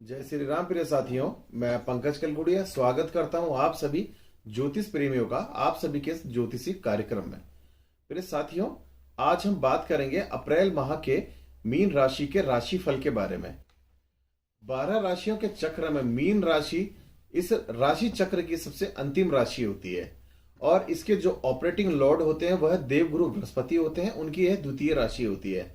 जय श्री राम प्रिय साथियों। मैं पंकज कलगुड़िया स्वागत करता हूं आप सभी ज्योतिष प्रेमियों का आप सभी के ज्योतिषी कार्यक्रम में। प्रिय साथियों, आज हम बात करेंगे अप्रैल माह के मीन राशि के राशि फल के बारे में। 12 राशियों के चक्र में मीन राशि इस राशि चक्र की सबसे अंतिम राशि होती है और इसके जो ऑपरेटिंग लॉर्ड होते हैं वह देवगुरु बृहस्पति होते हैं। उनकी यह द्वितीय राशि होती है।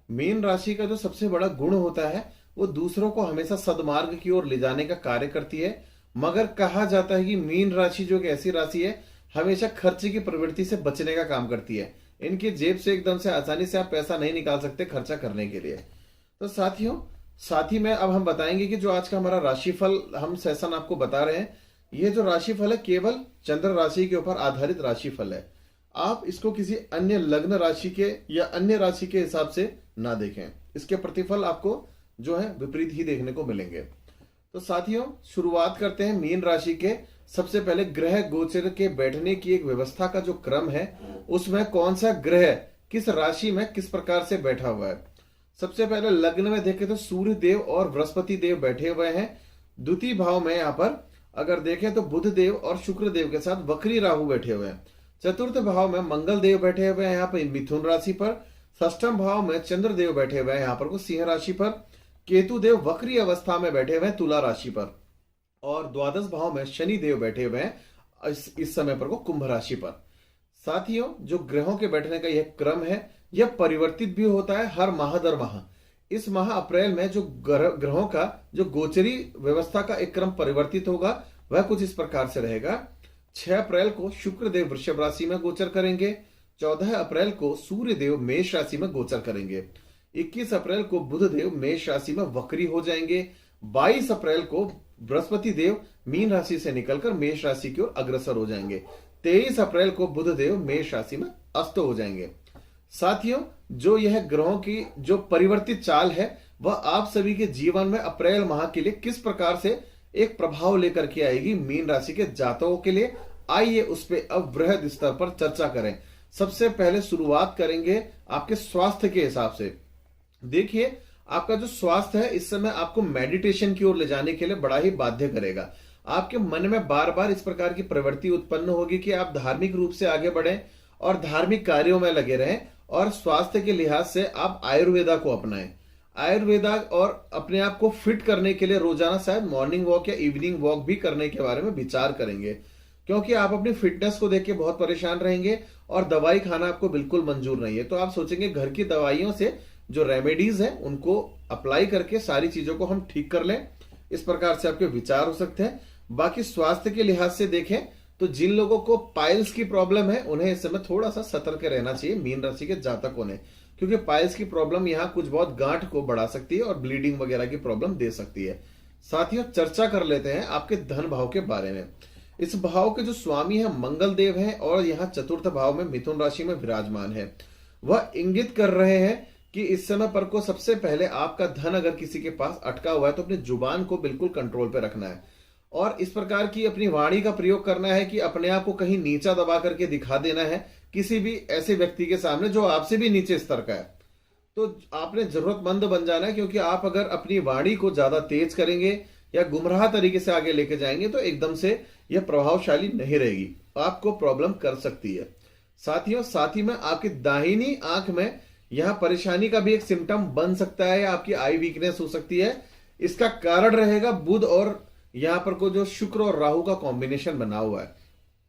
मीन राशि का जो सबसे बड़ा गुण होता है वो दूसरों को हमेशा सद्मार्ग की ओर ले जाने का कार्य करती है। मगर कहा जाता है कि मीन राशि जो एक ऐसी राशि है हमेशा खर्चे की प्रवृत्ति से बचने का काम करती है। इनकी जेब से एकदम से आसानी से आप पैसा नहीं निकाल सकते खर्चा करने के लिए। तो साथियों, साथ ही में अब हम बताएंगे कि जो आज का हमारा राशिफल हम सेशन आपको बता रहे हैं, यह जो राशिफल है केवल चंद्र राशि के ऊपर आधारित राशिफल है। आप इसको किसी अन्य लग्न राशि के या अन्य राशि के हिसाब से ना देखें। इसके प्रतिफल आपको जो है विपरीत ही देखने को मिलेंगे। तो साथियों, शुरुआत करते हैं मीन राशि के। सबसे पहले ग्रह गोचर के बैठने की एक व्यवस्था का जो क्रम है उसमें कौन सा ग्रह किस राशि में किस प्रकार से बैठा हुआ है। सबसे पहले लग्न में देखें तो सूर्य देव और बृहस्पति देव बैठे हुए हैं। द्वितीय भाव में यहाँ पर अगर देखें तो बुध देव और शुक्र देव के साथ वक्री राहु बैठे हुए हैं। चतुर्थ भाव में मंगल देव बैठे हुए हैं यहाँ पर मिथुन राशि पर। षष्ठम भाव में चंद्र देव बैठे हुए हैं यहाँ पर को सिंह राशि पर। केतु देव वक्री अवस्था में बैठे हुए हैं तुला राशि पर। और द्वादश भाव में शनि देव बैठे हुए हैं इस समय पर को कुंभ राशि पर। साथियों, जो ग्रहों के बैठने का यह क्रम है यह परिवर्तित भी होता है हर माह दर माह। इस माह अप्रैल में जो ग्रहों का जो गोचरी व्यवस्था का एक क्रम परिवर्तित होगा वह कुछ इस प्रकार से रहेगा। 6 अप्रैल को शुक्र देव वृषभ राशि में गोचर करेंगे। 14 अप्रैल को सूर्य देव मेष राशि में गोचर करेंगे। 21 अप्रैल को बुध देव मेष राशि में वक्री हो जाएंगे। 22 अप्रैल को बृहस्पति देव मीन राशि से निकलकर मेष राशि की ओर अग्रसर हो जाएंगे। 23 अप्रैल को बुध देव मेष राशि में अस्त हो जाएंगे। साथियों, जो यह ग्रहों की जो परिवर्तित चाल है वह आप सभी के जीवन में अप्रैल माह के लिए किस प्रकार से एक प्रभाव लेकर के आएगी मीन राशि के जातकों के लिए, आइए उस पर अब वृहद स्तर पर चर्चा करें। सबसे पहले शुरुआत करेंगे आपके स्वास्थ्य के हिसाब से। देखिए, आपका जो स्वास्थ्य है इस समय आपको मेडिटेशन की ओर ले जाने के लिए बड़ा ही बाध्य करेगा। आपके मन में बार बार इस प्रकार की प्रवृत्ति उत्पन्न होगी कि आप धार्मिक रूप से आगे बढ़ें और धार्मिक कार्यों में लगे रहें। और स्वास्थ्य के लिहाज से आप आयुर्वेदा को अपनाएं। आयुर्वेदा और अपने आप को फिट करने के लिए रोजाना शायद मॉर्निंग वॉक या इवनिंग वॉक भी करने के बारे में विचार करेंगे, क्योंकि आप अपनी फिटनेस को देख के बहुत परेशान रहेंगे और दवाई खाना आपको बिल्कुल मंजूर नहीं है। तो आप सोचेंगे घर की दवाइयों से जो रेमेडीज है उनको अप्लाई करके सारी चीजों को हम ठीक कर लें। इस प्रकार से आपके विचार हो सकते हैं। बाकी स्वास्थ्य के लिहाज से देखें तो जिन लोगों को पाइल्स की प्रॉब्लम है उन्हें इस समय थोड़ा सा सतर्क रहना चाहिए मीन राशि के जातकों ने, क्योंकि पाइल्स की प्रॉब्लम यहाँ कुछ बहुत गांठ को बढ़ा सकती है और ब्लीडिंग वगैरह की प्रॉब्लम दे सकती है। साथियों, चर्चा कर लेते हैं आपके धन भाव के बारे में। इस भाव के जो स्वामी है मंगल देव है और यहाँ चतुर्थ भाव में मिथुन राशि में विराजमान है। वह इंगित कर रहे हैं कि इस समय पर को सबसे पहले आपका धन अगर किसी के पास अटका हुआ है तो अपनी जुबान को बिल्कुल कंट्रोल पे रखना है और इस प्रकार की अपनी वाणी का प्रयोग करना है कि अपने आप को कहीं नीचा दबा करके दिखा देना है किसी भी ऐसे व्यक्ति के सामने जो आपसे भी नीचे स्तर का है। तो आपने जरूरतमंद बन जाना है, क्योंकि आप अगर अपनी वाणी को ज्यादा तेज करेंगे या गुमराह तरीके से आगे लेके जाएंगे तो एकदम से यह प्रभावशाली नहीं रहेगी, आपको प्रॉब्लम कर सकती है। साथियों, साथ ही में आपकी दाहिनी आंख में यहां परेशानी का भी एक सिम्टम बन सकता है, आपकी आई वीकनेस हो सकती है। इसका कारण रहेगा बुध और यहां पर को जो शुक्र और राहु का कॉम्बिनेशन बना हुआ है।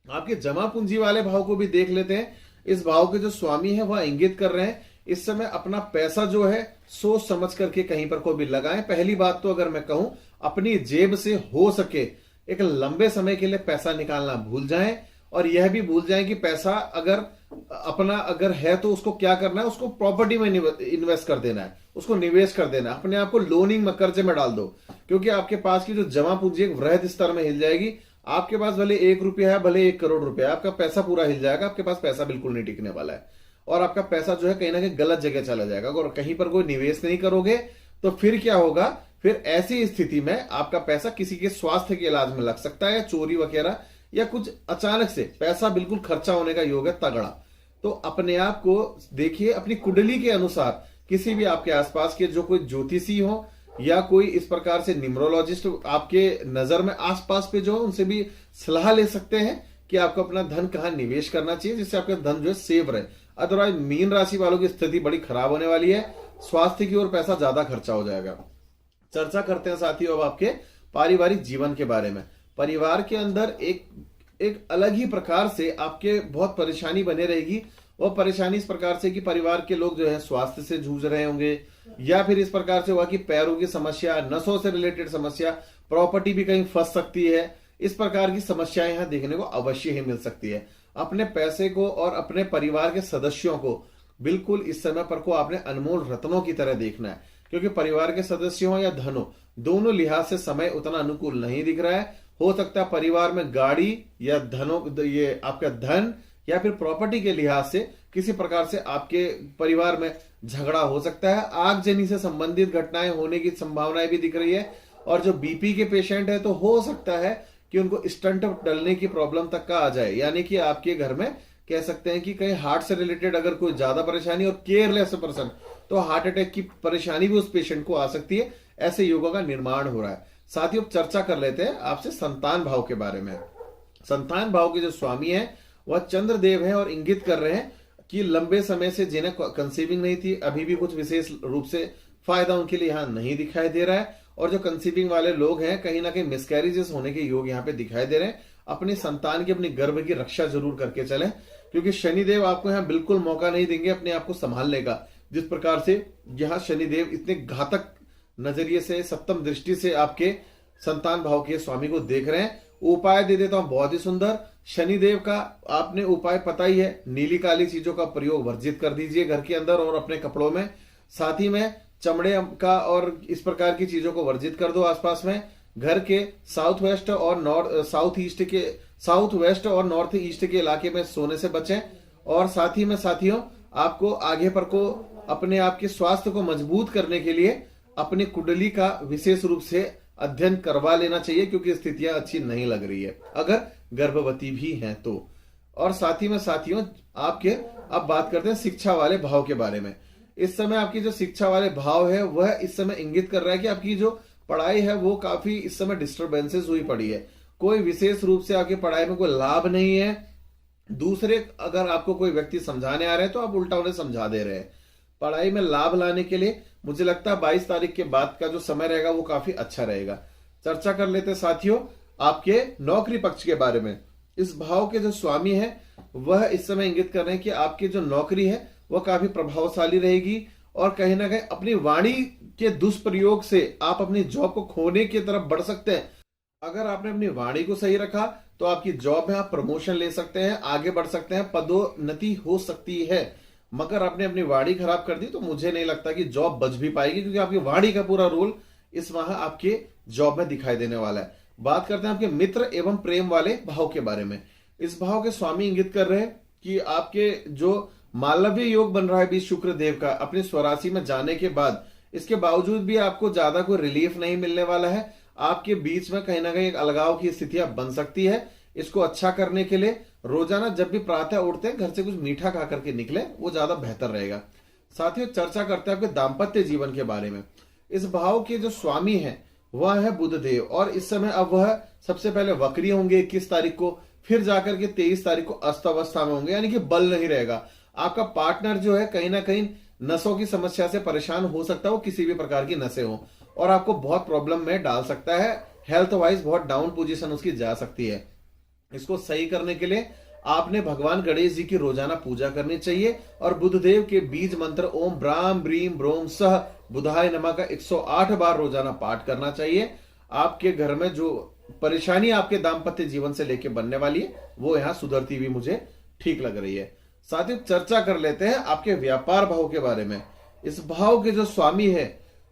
आपके जमा पूंजी वाले भाव को भी देख लेते हैं। इस भाव के जो स्वामी है वह इंगित कर रहे हैं इस समय अपना पैसा जो है सोच समझ करके कहीं पर को भी लगाएं। पहली बात तो अगर मैं कहूं अपनी जेब से हो सके एक लंबे समय के लिए पैसा निकालना भूल जाएं और यह भी भूल जाएं कि पैसा अगर अपना अगर है तो उसको क्या करना है, उसको प्रॉपर्टी में इन्वेस्ट कर देना है, उसको निवेश कर देना है। अपने आप को लोनिंग में कर्जे में डाल दो, क्योंकि आपके पास की जो जमा पूंजी एक वृहद स्तर में हिल जाएगी। आपके पास भले 1 रुपया है भले 1 करोड़ रुपया, आपका पैसा पूरा हिल जाएगा। आपके पास पैसा बिल्कुल नहीं टिकने वाला है और आपका पैसा जो है कहीं ना कहीं गलत जगह चला जाएगा। और कहीं पर कोई निवेश नहीं करोगे तो फिर क्या होगा, फिर ऐसी स्थिति में आपका पैसा किसी के स्वास्थ्य के इलाज में लग सकता है, चोरी वगैरह या कुछ अचानक से पैसा बिल्कुल खर्चा होने का योग है तगड़ा। तो अपने आप को देखिए, अपनी कुंडली के अनुसार किसी भी आपके आसपास के जो कोई ज्योतिषी हो या कोई इस प्रकार से न्यूमरोलॉजिस्ट आपके नजर में आसपास पे जो है उनसे भी सलाह ले सकते हैं कि आपको अपना धन कहाँ निवेश करना चाहिए जिससे आपका धन जो है सेव रहे। अदरवाइज मीन राशि वालों की स्थिति बड़ी खराब होने वाली है, स्वास्थ्य की ओर पैसा ज्यादा खर्चा हो जाएगा। चर्चा करते हैं साथियों अब आपके पारिवारिक जीवन के बारे में। परिवार के अंदर एक अलग ही प्रकार से आपके बहुत परेशानी बने रहेगी। वो परेशानी इस प्रकार से कि परिवार के लोग जो है स्वास्थ्य से जूझ रहे होंगे, या फिर इस प्रकार से हुआ कि पैरों की समस्या, नसों से रिलेटेड समस्या, प्रॉपर्टी भी कहीं फंस सकती है। इस प्रकार की समस्याएं यहां देखने को अवश्य ही मिल सकती है। अपने पैसे को और अपने परिवार के सदस्यों को बिल्कुल इस समय पर को आपने अनमोल रत्नों की तरह देखना है, क्योंकि परिवार के सदस्यों या धनों दोनों लिहाज से समय उतना अनुकूल नहीं दिख रहा है। हो सकता है परिवार में गाड़ी या ये आपका धन या फिर प्रॉपर्टी के लिहाज से किसी प्रकार से आपके परिवार में झगड़ा हो सकता है। आगजनी से संबंधित घटनाएं होने की संभावनाएं भी दिख रही है। और जो बीपी के पेशेंट है तो हो सकता है कि उनको स्टंट डलने की प्रॉब्लम तक का आ जाए, यानी कि आपके घर में कह सकते हैं कि कहीं हार्ट से रिलेटेड अगर कोई ज्यादा परेशानी और केयरलेस पर्सन तो हार्ट अटैक की परेशानी भी उस पेशेंट को आ सकती है। ऐसे योगों का निर्माण हो रहा है। साथियों चर्चा कर लेते हैं आपसे संतान भाव के बारे में। संतान भाव के जो स्वामी है वह चंद्रदेव है और इंगित कर रहे हैं कि लंबे समय से जिन्हें कंसीविंग नहीं थी अभी भी कुछ विशेष रूप से फायदा उनके लिए यहां नहीं दिखाई दे रहा है। और जो कंसीविंग वाले लोग हैं कहीं ना कहीं मिसकैरेजेस होने के योग यहाँ पे दिखाई दे रहे हैं। अपनी संतान की, अपनी गर्भ की रक्षा जरूर करके चलें, क्योंकि शनिदेव आपको यहाँ बिल्कुल मौका नहीं देंगे अपने आप को संभालने का। जिस प्रकार से यहाँ शनिदेव इतने घातक नजरिए से, सप्तम दृष्टि से आपके संतान भाव के स्वामी को देख रहे हैं। उपाय दे देता हूं बहुत ही सुंदर। शनिदेव का आपने उपाय पता ही है, नीली काली चीजों का प्रयोग वर्जित कर दीजिए घर के अंदर और अपने कपड़ों में। साथ ही में चमड़े का और इस प्रकार की चीजों को वर्जित कर दो आसपास में। घर के साउथ वेस्ट और साउथ वेस्ट और नॉर्थ ईस्ट के इलाके में सोने से बचें। और साथ ही में साथियों आपको आगे पर को अपने आप के स्वास्थ्य को मजबूत करने के लिए अपनी कुंडली का विशेष रूप से अध्ययन करवा लेना चाहिए, क्योंकि स्थितियां अच्छी नहीं लग रही है अगर गर्भवती भी हैं तो। और साथ ही में साथियों आपके अब बात करते हैं शिक्षा वाले भाव के बारे में। इस समय आपकी जो शिक्षा वाले भाव है वह इस समय इंगित कर रहा है कि आपकी जो पढ़ाई है वो काफी इस समय डिस्टरबेंसेस हुई पड़ी है। कोई विशेष रूप से आपकी पढ़ाई में कोई लाभ नहीं है। दूसरे अगर आपको कोई व्यक्ति समझाने आ रहे हैं तो आप उल्टा उन्हें समझा दे रहे हैं। पढ़ाई में लाभ लाने के लिए मुझे लगता है 22 तारीख के बाद का जो समय रहेगा वो काफी अच्छा रहेगा। चर्चा कर लेते हैं साथियों आपके नौकरी पक्ष के बारे में। इस भाव के जो स्वामी है वह इस समय इंगित कर रहे हैं कि आपकी जो नौकरी है वह काफी प्रभावशाली रहेगी और कहीं ना कहीं अपनी वाणी के दुष्प्रयोग से आप अपनी जॉब को खोने की तरफ बढ़ सकते हैं। अगर आपने अपनी वाणी को सही रखा तो आपकी जॉब में आप प्रमोशन ले सकते हैं, आगे बढ़ सकते हैं, पदोन्नति हो सकती है। मगर आपने अपनी वाणी खराब कर दी तो मुझे नहीं लगता कि जॉब बच भी पाएगी, क्योंकि आपकी वाणी का पूरा रोल इस माह आपके जॉब में दिखाई देने वाला है। बात करते हैं आपके मित्र एवं प्रेम वाले भाव के बारे में। इस भाव के स्वामी इंगित कर रहे हैं कि आपके जो मालव्य योग बन रहा है भी शुक्र देव का अपनी स्वराशि में जाने के बाद, इसके बावजूद भी आपको ज्यादा कोई रिलीफ नहीं मिलने वाला है। आपके बीच में कहीं ना कहीं एक अलगाव की स्थितियां बन सकती है। इसको अच्छा करने के लिए रोजाना जब भी प्रातः उठते हैं घर से कुछ मीठा खा करके निकले, वो ज्यादा बेहतर रहेगा। साथियों चर्चा करते हैं आपके दाम्पत्य जीवन के बारे में। इस भाव के जो स्वामी है वह है बुध देव और इस समय अब वह सबसे पहले वक्री होंगे 21 तारीख को, फिर जाकर के 23 तारीख को अस्त अवस्था में होंगे, यानी कि बल नहीं रहेगा। आपका पार्टनर जो है कहीं ना कहीं नसों की समस्या से परेशान हो सकता है, वो किसी भी प्रकार की नसें हो और आपको बहुत प्रॉब्लम में डाल सकता है। हेल्थ वाइज बहुत डाउन पोजीशन उसकी जा सकती है। इसको सही करने के लिए आपने भगवान गणेश जी की रोजाना पूजा करनी चाहिए और बुधदेव के बीज मंत्र ओम ब्राम ब्रीम ब्रोम सह बुधाय नमः का 108 बार रोजाना पाठ करना चाहिए। आपके घर में जो परेशानी आपके दाम्पत्य जीवन से लेके बनने वाली है वो यहां सुधरती हुई मुझे ठीक लग रही है। साथ ही चर्चा कर लेते हैं आपके व्यापार भाव के बारे में। इस भाव के जो स्वामी है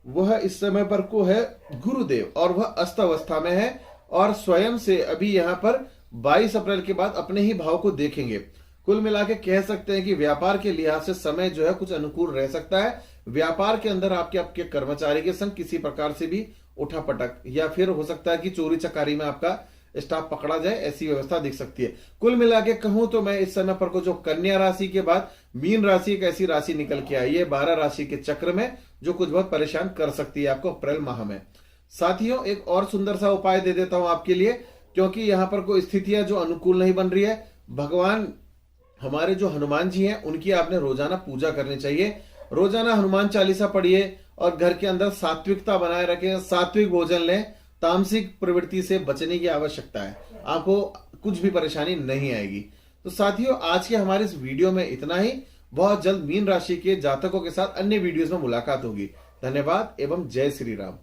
वह इस समय पर को है गुरुदेव और वह अस्त अवस्था में है और स्वयं से अभी यहां पर 22 अप्रैल के बाद अपने ही भाव को देखेंगे। कुल मिला के कह सकते हैं कि व्यापार के लिहाज से समय जो है कुछ अनुकूल रह सकता है। व्यापार के अंदर आपके कर्मचारी के संग किसी प्रकार से भी उठापटक या फिर हो सकता है कि चोरी चकारी में आपका स्टाफ पकड़ा जाए, ऐसी व्यवस्था दिख सकती है। कुल मिला के कहूं तो मैं इस समय पर को जो कन्या राशि के बाद मीन राशि एक ऐसी राशि निकल के आई है 12 राशि के चक्र में जो कुछ बहुत परेशान कर सकती है आपको अप्रैल माह में। साथियों, एक और सुंदर सा उपाय दे देता हूं आपके लिए, क्योंकि यहां पर कोई स्थितियां जो अनुकूल नहीं बन रही है। भगवान हमारे जो हनुमान जी हैं उनकी आपने रोजाना पूजा करनी चाहिए। रोजाना हनुमान चालीसा पढ़िए और घर के अंदर सात्विकता बनाए रखें, सात्विक भोजन लें। तामसिक प्रवृत्ति से बचने की आवश्यकता है, आपको कुछ भी परेशानी नहीं आएगी। तो साथियों, आज के हमारे इस वीडियो में इतना ही। बहुत जल्द मीन राशि के जातकों के साथ अन्य वीडियोस में मुलाकात होगी। धन्यवाद एवं जय श्री राम।